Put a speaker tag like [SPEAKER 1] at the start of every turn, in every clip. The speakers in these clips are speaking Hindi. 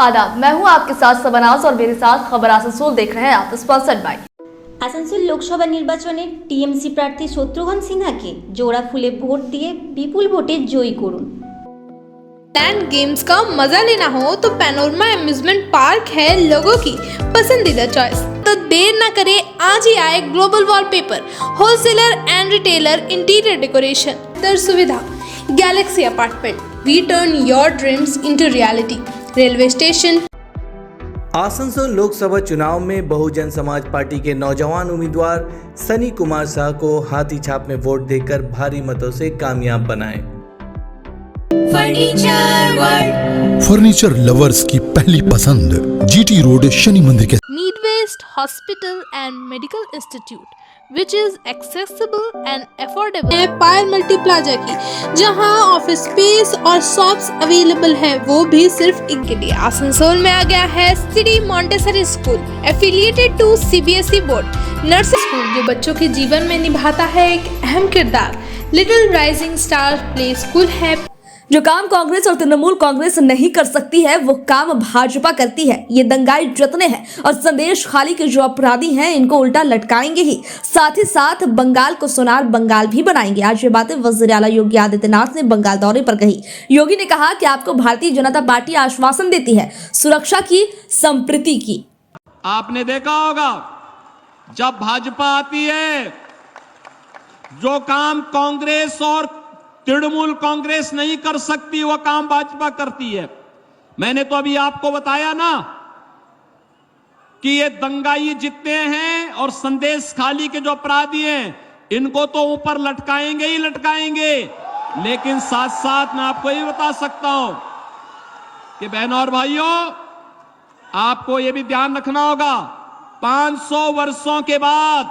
[SPEAKER 1] आदाब, मैं हूं आपके साथ सबनाज और मेरे साथ खबर आसनसोल देख रहे हैं आप। स्पॉन्सर्ड बाय
[SPEAKER 2] আসানসোল লোকসভা নির্বাচনে টিএমসি প্রার্থী শত্রুঘ্ন সিনহাকে জোড়া ফুলে ভোট দিয়ে বিপুল ভোটে জয়ী করুন।
[SPEAKER 3] लैंड गेम्स का मजा लेना हो तो पैनोरमा अम्यूजमेंट पार्क है लोगों की पसंदीदा चॉइस। तो देर न करें, आज ही आए global wallpaper, wholesaler and retailer, interior decoration, दर सुविधा, Galaxy apartment. We turn your dreams into reality. Railway station.
[SPEAKER 4] Asansol Lok Sabha चुनाव में बहुजन समाज पार्टी के नौजवान उम्मीदवार सनी कुमार शाह को हाथी छाप में वोट देकर भारी मतों से कामयाब बनाएं।
[SPEAKER 5] फर्नीचर लवर्स की पहली पसंद, जीटी रोड शनि मंदिर के
[SPEAKER 3] need west hospital and medical institute which is accessible and affordable है पायल मल्टी प्लाजा की, जहां ऑफिस स्पेस और शॉप्स अवेलेबल है, वो भी सिर्फ इनके लिए। आसनसोल में आ गया है city Montessori school affiliated to CBSE board nursery school, जो बच्चों के जीवन में निभाता है एक अहम किरदार। Little rising star play school है।
[SPEAKER 1] जो काम कांग्रेस और तृणमूल कांग्रेस नहीं कर सकती है वो काम भाजपा करती है। ये दंगाई जतने हैं और संदेश खाली के जो अपराधी हैं इनको उल्टा लटकाएंगे ही, साथ ही साथ बंगाल को सोनार बंगाल भी बनाएंगे। आज ये बातें वज़ीर आला योगी आदित्यनाथ ने बंगाल दौरे पर कही। योगी ने कहा कि आपको भारतीय जनता पार्टी आश्वासन देती है सुरक्षा की, संप्रीति की।
[SPEAKER 6] आपने देखा होगा जब भाजपा आती है, जो काम कांग्रेस और तृणमूल कांग्रेस नहीं कर सकती वह काम भाजपा करती है। मैंने तो अभी आपको बताया ना कि ये दंगाई जितने हैं और संदेश खाली के जो अपराधी हैं इनको तो ऊपर लटकाएंगे ही लटकाएंगे, लेकिन साथ साथ मैं आपको ये बता सकता हूं कि बहनों और भाइयों, आपको ये भी ध्यान रखना होगा, 500 वर्षों के बाद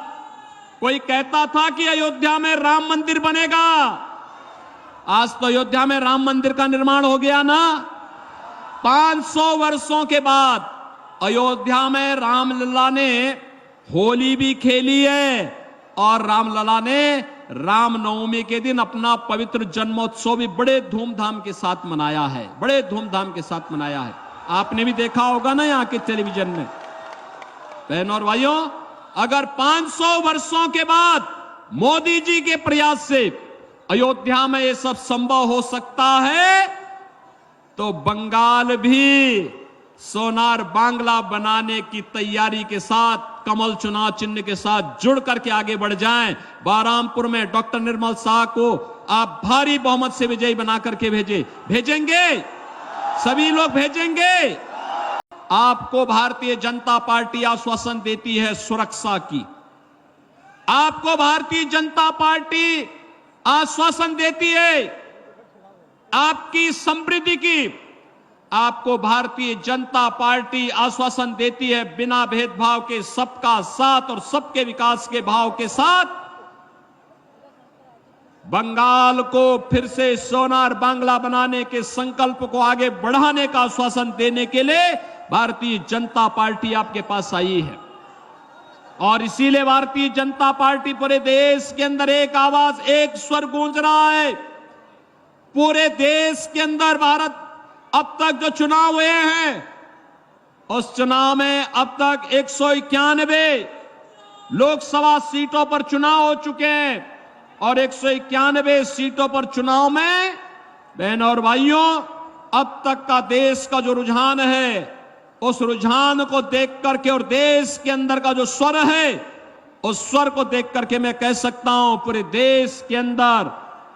[SPEAKER 6] कोई कहता था कि अयोध्या में राम मंदिर बनेगा। आज तो अयोध्या में राम मंदिर का निर्माण हो गया ना। 500 वर्षों के बाद अयोध्या में रामलला ने होली भी खेली है और रामलला ने रामनवमी के दिन अपना पवित्र जन्मोत्सव भी बड़े धूमधाम के साथ मनाया है, बड़े धूमधाम के साथ मनाया है। आपने भी देखा होगा ना यहाँ के टेलीविजन में। बहनों और भाइयों, अगर 500 वर्षों के बाद मोदी जी के प्रयास से अयोध्या में ये सब संभव हो सकता है, तो बंगाल भी सोनार बांग्ला बनाने की तैयारी के साथ कमल चुनाव चिन्ह के साथ जुड़ करके आगे बढ़ जाएं। बहरामपुर में डॉक्टर निर्मल शाह को आप भारी बहुमत से विजयी बना करके भेजेंगे, सभी लोग भेजेंगे। आपको भारतीय जनता पार्टी आश्वासन देती है सुरक्षा की, आपको भारतीय जनता पार्टी आश्वासन देती है आपकी समृद्धि की, आपको भारतीय जनता पार्टी आश्वासन देती है बिना भेदभाव के सबका साथ और सबके विकास के भाव के साथ बंगाल को फिर से सोनार बांग्ला बनाने के संकल्प को आगे बढ़ाने का आश्वासन देने के लिए भारतीय जनता पार्टी आपके पास आई है। और इसीलिए भारतीय जनता पार्टी पूरे देश के अंदर एक आवाज, एक स्वर गूंज रहा है। पूरे देश के अंदर भारत अब तक जो चुनाव हुए हैं उस चुनाव में अब तक 191 लोकसभा सीटों पर चुनाव हो चुके हैं और 191 सीटों पर चुनाव में बहनों और भाइयों, अब तक का देश का जो रुझान है उस रुझान को देख करके और देश के अंदर का जो स्वर है उस स्वर को देख करके मैं कह सकता हूं पूरे देश के अंदर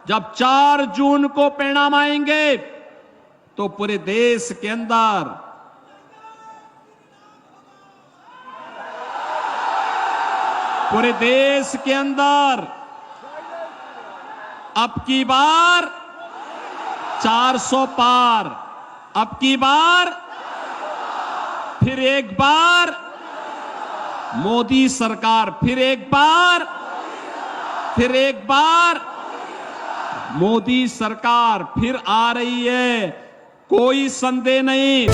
[SPEAKER 6] जब 4 जून को परिणाम आएंगे तो पूरे देश के अंदर अब की बार 400 पार, अब की बार फिर एक बार मोदी सरकार, फिर एक बार मोदी सरकार फिर आ रही है, कोई संदेह नहीं।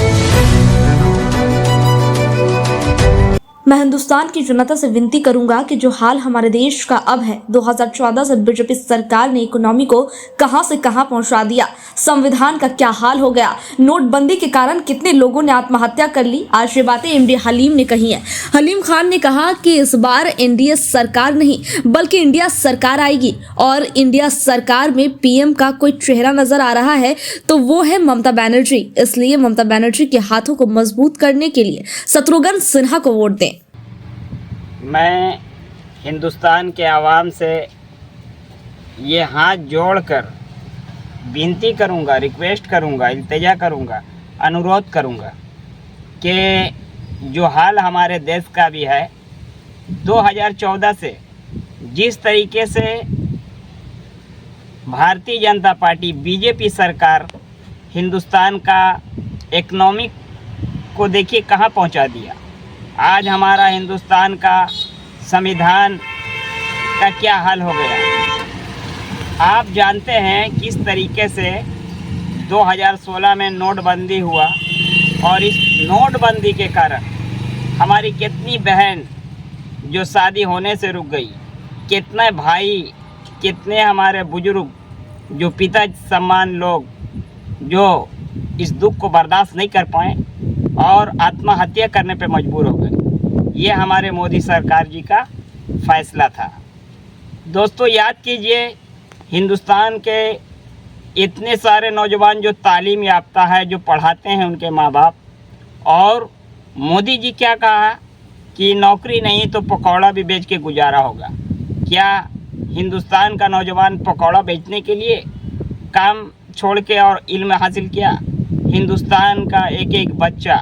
[SPEAKER 1] मैं हिंदुस्तान की जनता से विनती करूंगा कि जो हाल हमारे देश का अब है, 2014 से बीजेपी सरकार ने इकोनॉमी को कहां से कहां पहुंचा दिया, संविधान का क्या हाल हो गया, नोटबंदी के कारण कितने लोगों ने आत्महत्या कर ली। आज ये बातें एमडी हलीम ने कही हैं। हलीम खान ने कहा कि इस बार एनडीए सरकार नहीं बल्कि इंडिया सरकार आएगी और इंडिया सरकार में पीएम का कोई चेहरा नजर आ रहा है तो वो है ममता बनर्जी। इसलिए ममता बनर्जी के हाथों को मजबूत करने के लिए शत्रुघ्न सिन्हा को वोट दें।
[SPEAKER 7] मैं हिंदुस्तान के आवाम से ये हाथ जोड़कर विनती करूंगा, रिक्वेस्ट करूंगा, इल्तिजा करूंगा, अनुरोध करूंगा कि जो हाल हमारे देश का भी है, 2014 से जिस तरीके से भारतीय जनता पार्टी बीजेपी सरकार हिंदुस्तान का इकोनॉमिक को देखिए कहाँ पहुंचा दिया। आज हमारा हिंदुस्तान का संविधान का क्या हाल हो गया। आप जानते हैं किस तरीके से 2016 में नोटबंदी हुआ और इस नोटबंदी के कारण हमारी कितनी बहन जो शादी होने से रुक गई, कितने भाई, कितने हमारे बुजुर्ग जो पिता समान लोग जो इस दुख को बर्दाश्त नहीं कर पाए और आत्महत्या करने पे मजबूर हो गए। ये हमारे मोदी सरकार जी का फैसला था। दोस्तों याद कीजिए, हिंदुस्तान के इतने सारे नौजवान जो तालीम याफ्ता है, जो पढ़ाते हैं उनके माँ बाप, और मोदी जी क्या कहा कि नौकरी नहीं तो पकौड़ा भी बेच के गुजारा होगा। क्या हिंदुस्तान का नौजवान पकौड़ा बेचने के लिए काम छोड़ के और इल्म हासिल किया? हिंदुस्तान का एक एक बच्चा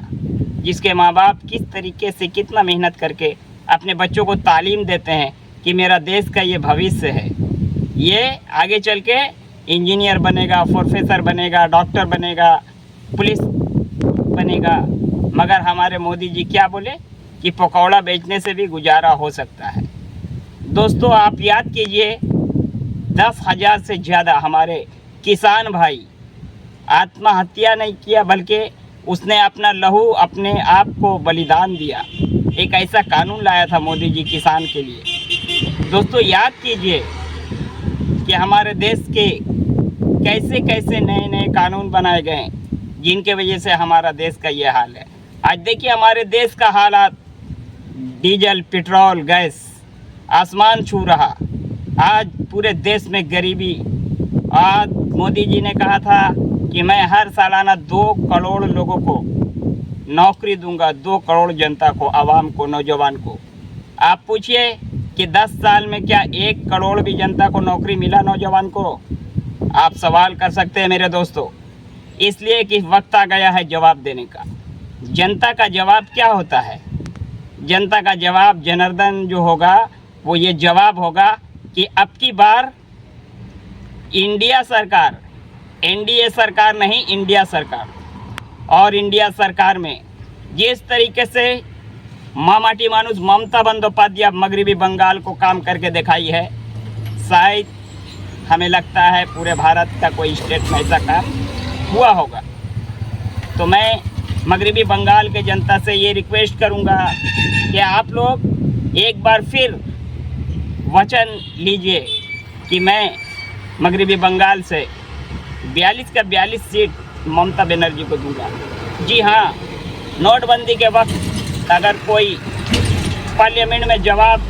[SPEAKER 7] जिसके माँ बाप किस तरीके से कितना मेहनत करके अपने बच्चों को तालीम देते हैं कि मेरा देश का ये भविष्य है, ये आगे चल के इंजीनियर बनेगा, प्रोफेसर बनेगा, डॉक्टर बनेगा, पुलिस बनेगा। मगर हमारे मोदी जी क्या बोले कि पकौड़ा बेचने से भी गुजारा हो सकता है। दोस्तों आप याद कीजिए, 10,000 से ज़्यादा हमारे किसान भाई आत्महत्या नहीं किया बल्कि उसने अपना लहू अपने आप को बलिदान दिया। एक ऐसा कानून लाया था मोदी जी किसान के लिए। दोस्तों याद कीजिए कि हमारे देश के कैसे कैसे नए नए कानून बनाए गए जिनके वजह से हमारा देश का ये हाल है। आज देखिए हमारे देश का हालात, डीजल, पेट्रोल, गैस आसमान छू रहा। आज पूरे देश में गरीबी। आज मोदी जी ने कहा था कि मैं हर सालाना 2 करोड़ लोगों को नौकरी दूंगा, 2 करोड़ जनता को, आवाम को, नौजवान को। आप पूछिए कि 10 साल में क्या 1 करोड़ भी जनता को नौकरी मिला, नौजवान को? आप सवाल कर सकते हैं मेरे दोस्तों। इसलिए कि वक्त आ गया है जवाब देने का। जनता का जवाब क्या होता है? जनता का जवाब जनार्दन जो होगा वो ये जवाब होगा कि अब की बार इंडिया सरकार, एनडीए सरकार नहीं, इंडिया सरकार। और इंडिया सरकार में जिस तरीके से मामाटी मानुस ममता बंदोपाध्याय मगरबी बंगाल को काम करके दिखाई है, शायद हमें लगता है पूरे भारत का कोई स्टेट में ऐसा काम हुआ होगा। तो मैं मगरबी बंगाल के जनता से ये रिक्वेस्ट करूँगा कि आप लोग एक बार फिर वचन लीजिए कि मैं मगरबी बंगाल से 42 का 42 सीट ममता बनर्जी को दूंगा। जी हाँ, नोटबंदी के वक्त अगर कोई पार्लियामेंट में जवाब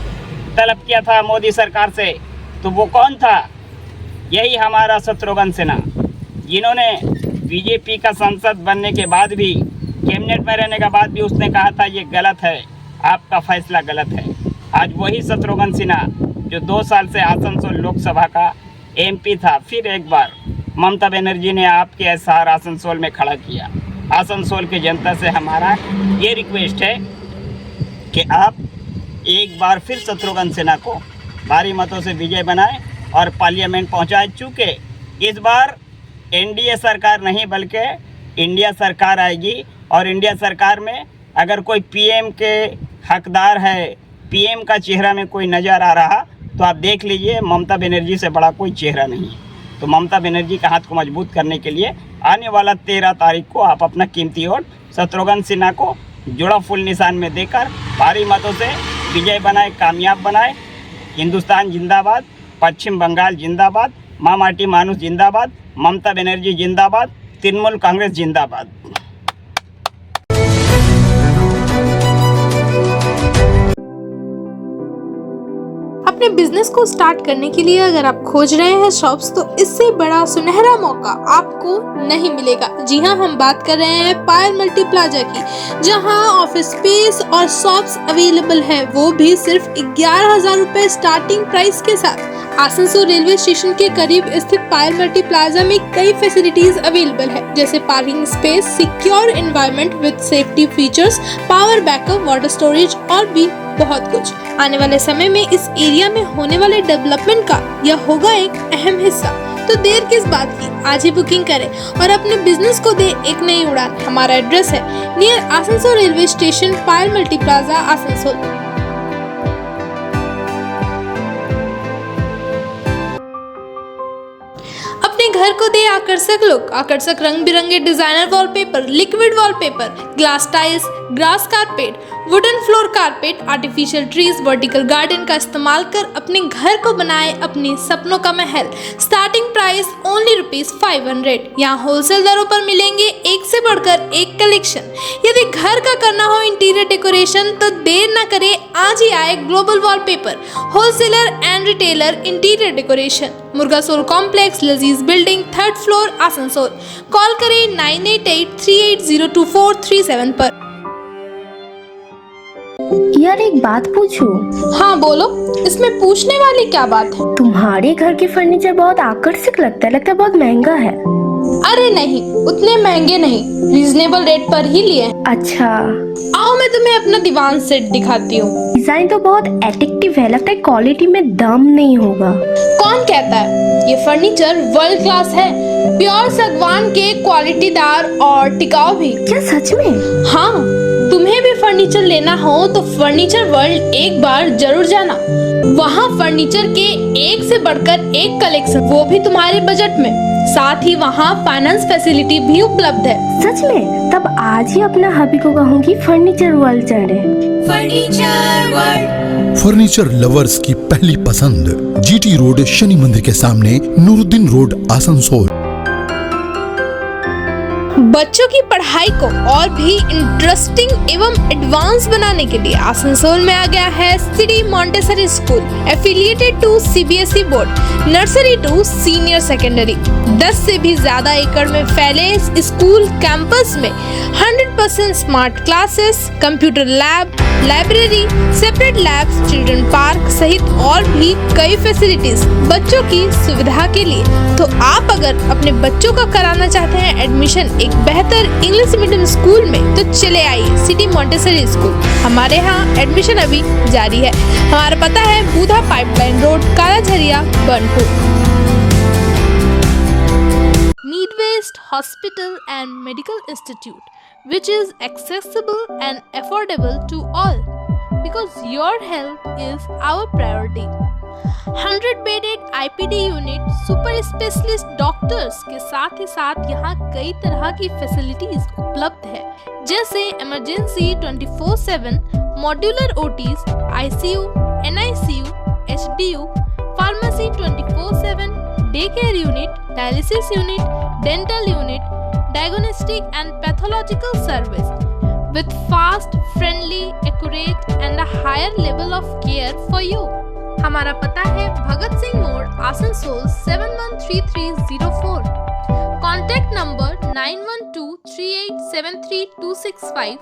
[SPEAKER 7] तलब किया था मोदी सरकार से तो वो कौन था? यही हमारा शत्रुघ्न सिन्हा, जिन्होंने बीजेपी का सांसद बनने के बाद भी, कैबिनेट में रहने के बाद भी उसने कहा था ये गलत है, आपका फैसला गलत है। आज वही शत्रुघ्न सिन्हा जो 2 साल से आसनसोल लोकसभा का एमपी था, फिर एक बार ममता बनर्जी ने आपके एसआर आसनसोल में खड़ा किया। आसनसोल के जनता से हमारा ये रिक्वेस्ट है कि आप एक बार फिर शत्रुघ्न सिन्हा को भारी मतों से विजय बनाएं और पार्लियामेंट पहुंचाएं। चूँकि इस बार एनडीए सरकार नहीं बल्कि इंडिया सरकार आएगी और इंडिया सरकार में अगर कोई पीएम के हकदार है, पीएम का चेहरा में कोई नज़र आ रहा तो आप देख लीजिए ममता बनर्जी से बड़ा कोई चेहरा नहीं है। तो ममता बनर्जी का हाथ को मजबूत करने के लिए आने वाला 13 तारीख को आप अपना कीमती वोट शत्रुघ्न सिन्हा को जुड़ा फुल निशान में देकर भारी मतों से विजय बनाए, कामयाब बनाए। हिंदुस्तान जिंदाबाद, पश्चिम बंगाल जिंदाबाद, माँ माटी मानुष जिंदाबाद, ममता बनर्जी जिंदाबाद, तृणमूल कांग्रेस जिंदाबाद।
[SPEAKER 3] अपने बिजनेस को स्टार्ट करने के लिए अगर आप खोज रहे हैं शॉप्स, तो इससे बड़ा सुनहरा मौका आपको नहीं मिलेगा। जी हाँ, हम बात कर रहे हैं पायल मल्टी प्लाजा की, जहां ऑफिस स्पेस और शॉप्स अवेलेबल है, वो भी सिर्फ 11,000 रुपए स्टार्टिंग प्राइस के साथ। आसनसोल रेलवे स्टेशन के करीब स्थित पायल मल्टी प्लाजा में कई फैसिलिटीज अवेलेबल है, जैसे parking space, secure environment with safety features, power backup, water storage और भी बहुत कुछ। आने वाले समय में इस एरिया में होने वाले डेवलपमेंट का यह होगा एक अहम हिस्सा। तो देर किस बात की, आज ही बुकिंग करें और अपने बिजनेस को दे एक नई उड़ान। हमारा एड्रेस है नियर आसनसोल रेलवे स्टेशन, पायल मल्टी प्लाजा, आसनसोल। अपने घर को दे आकर्षक लुक, आकर्षक रंग बिरंगे designer wallpaper, liquid wallpaper, glass tiles, grass carpet, wooden floor carpet, artificial trees, vertical garden का इस्तेमाल कर अपने घर को बनाए अपने सपनों का महल। Starting price only ₹500। यहाँ होलसेल दरों पर मिलेंगे एक से बढ़कर एक कलेक्शन। यदि घर का करना हो इंटीरियर डेकोरेशन तो देर न करें, आज ही आए global wallpaper, wholesaler and retailer interior decoration, Murgasol complex, Lajeez building, 3rd floor, Asansol. Call करें 9883802437 पर।
[SPEAKER 8] यार एक बात पूछूं?
[SPEAKER 3] हाँ बोलो, इसमें पूछने वाली क्या बात है?
[SPEAKER 8] तुम्हारे घर के फर्नीचर बहुत आकर्षक लगता है बहुत महंगा है।
[SPEAKER 3] अरे नहीं, उतने महंगे नहीं, रीजनेबल रेट पर ही लिए।
[SPEAKER 8] अच्छा,
[SPEAKER 3] आओ मैं तुम्हें अपना दीवान सेट दिखाती हूँ।
[SPEAKER 8] डिजाइन तो बहुत एट्रैक्टिव है, लगता है क्वालिटी में दम नहीं होगा।
[SPEAKER 3] कौन कहता है? ये फर्नीचर वर्ल्ड क्लास है, प्योर सागवान के, क्वालिटीदार और टिकाऊ भी।
[SPEAKER 8] क्या सच में?
[SPEAKER 3] हाँ, तुम्हें भी फर्नीचर लेना हो तो फर्नीचर वर्ल्ड एक बार जरूर जाना। वहाँ फर्नीचर के एक से बढ़कर एक कलेक्शन, वो भी तुम्हारे बजट में। साथ ही वहाँ फाइनेंस फैसिलिटी भी उपलब्ध है।
[SPEAKER 8] सच में? तब आज ही अपना हबी को कहूँगी फर्नीचर वर्ल्ड चढ़े।
[SPEAKER 5] फर्नीचर लवर्स की पहली पसंद, GT रोड, शनि मंदिर के सामने, नूरुद्दीन रोड, आसनसोल।
[SPEAKER 3] बच्चों की पढ़ाई को और भी इंटरेस्टिंग एवं एडवांस बनाने के लिए आसनसोल में आ गया है city Montessori school, affiliated to CBSE board, nursery to senior secondary. 10 से भी ज्यादा एकड़ में फैले इस स्कूल कैंपस में 100% smart classes, computer lab, library, separate labs, children park सहित और भी कई फैसिलिटीज बच्चों की सुविधा के लिए। तो आप अगर अपने बच्चों का कराना चाहते हैं एडमिशन एक बेहतर इंग्लिश मीडियम स्कूल में, तो चले आइए सिटी मॉन्टेसरी स्कूल। हमारे यहाँ एडमिशन अभी जारी है। हमारा पता है Budha pipeline road, Kalajharia, Burnpur. Need-based Hospital and Medical Institute, which is accessible and affordable to all, because your health is our priority. 100-bedded IPD unit, super specialist doctors के साथ ही साथ यहाँ कई तरह की फैसिलिटीज उपलब्ध है, जैसे emergency 24/7, modular OTs, ICU, NICU, HDU, pharmacy 24/7, day care unit, dialysis unit, dental unit, diagnostic and pathological service with fast, friendly, accurate and a higher level of care for you. हमारा पता है भगत सिंह मोड़, आसनसोल 713304। Contact number 9123873265,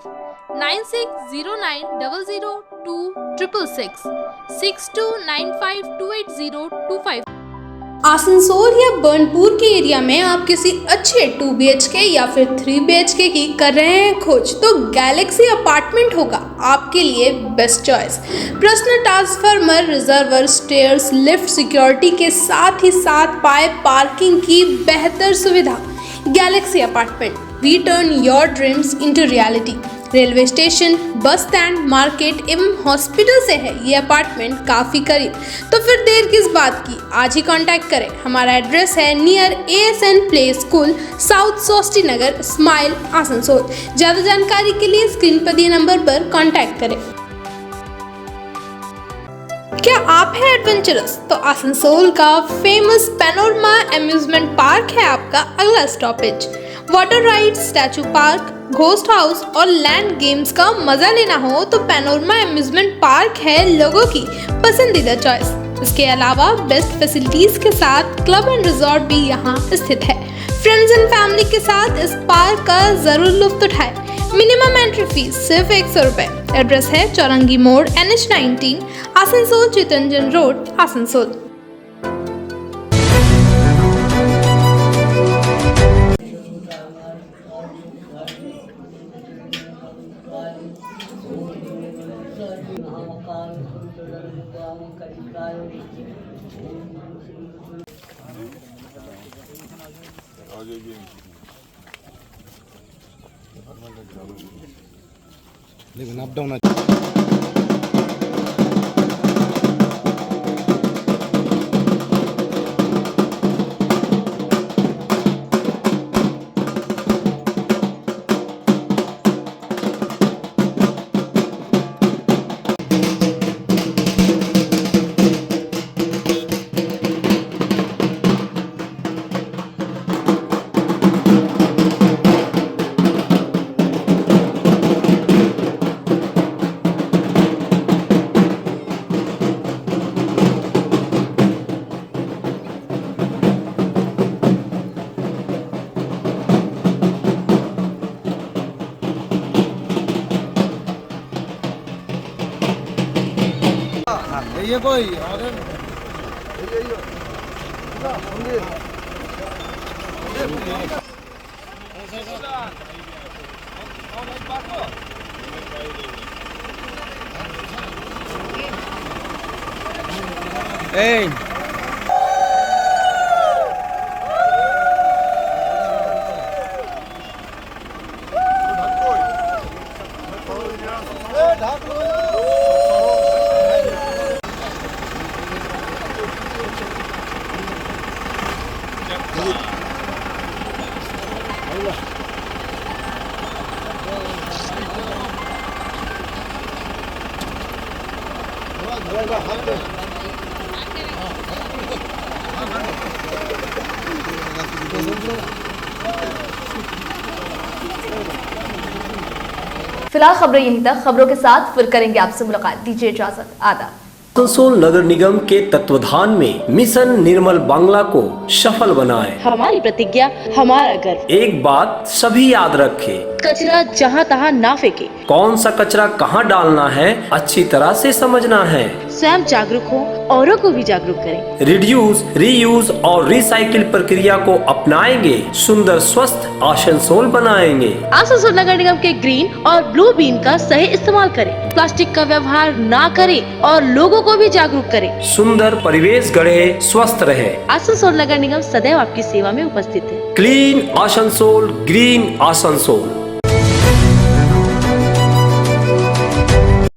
[SPEAKER 3] 9609002666, 6295280255। आसनसोल या बर्नपुर के एरिया में आप किसी अच्छे 2 BHK या फिर 3 BHK की कर रहे हैं खोज, तो गैलेक्सी अपार्टमेंट होगा आपके लिए best choice. Personal transformer, reservoir, stairs, lift, security के साथ ही साथ पाए पार्किंग की बेहतर सुविधा। Galaxy apartment, we turn your dreams into reality. Railway station, bus stand, market एवं हॉस्पिटल से है ये अपार्टमेंट काफ़ी करीब। तो फिर देर किस बात की, आज ही कांटेक्ट करें। हमारा एड्रेस है near ASN play school, south Sosti Nagar, smile, Asansol. ज़्यादा जानकारी के लिए स्क्रीन पर दिए नंबर पर कांटेक्ट करें। क्या आप हैं एडवेंचरस? तो आसनसोल का फेमस पैनोरमा अम्यूजमेंट पार्क है आपका अगला stoppage. Water ride, statue park, ghost house और लैंड गेम्स का मजा लेना हो तो पैनोरमा अम्यूजमेंट पार्क है लोगों की पसंदीदा चॉइस। इसके अलावा बेस्ट फैसिलिटीज के साथ क्लब एंड रिजॉर्ट भी यहाँ स्थित है। फ्रेंड्स एंड फैमिली के साथ इस पार्क का जरूर लुत्फ उठाएं। मिनिमम एंट्री फीस सिर्फ 100 रुपए। एड्रेस है चौरंगी मोड़, NH19, आसनसोल, चितरंजन रोड, आसनसोल।
[SPEAKER 9] लेकिन अप डाउन ये कोई Hey!
[SPEAKER 1] फिलहाल खबरें यहीं तक। खबरों के साथ फिर करेंगे आपसे मुलाकात। दीजिए इजाजत, आदाब।
[SPEAKER 10] आसनसोल नगर निगम के तत्वाधान में मिशन निर्मल बांग्ला को सफल बनाएं।
[SPEAKER 11] हमारी प्रतिज्ञा, हमारा गर्व।
[SPEAKER 10] एक बात सभी याद रखें,
[SPEAKER 11] कचरा जहाँ तहाँ ना फेंके।
[SPEAKER 10] कौन सा कचरा कहाँ डालना है अच्छी तरह से समझना है।
[SPEAKER 11] स्वयं जागरूक हो, औरों को भी जागरूक करें।
[SPEAKER 10] रिड्यूस, रीयूज और रिसाइकिल प्रक्रिया को अपनाएंगे, सुंदर स्वस्थ आसनसोल बनाएंगे।
[SPEAKER 11] आसनसोल नगर निगम के ग्रीन और ब्लू बीन का सही इस्तेमाल करें। प्लास्टिक का व्यवहार ना करें और लोगों को भी जागरूक करें।
[SPEAKER 10] सुंदर परिवेश गढ़े, स्वस्थ रहे।
[SPEAKER 11] आसनसोल नगर निगम सदैव आपकी सेवा में उपस्थित है।
[SPEAKER 10] Clean Asansol, green Asansol.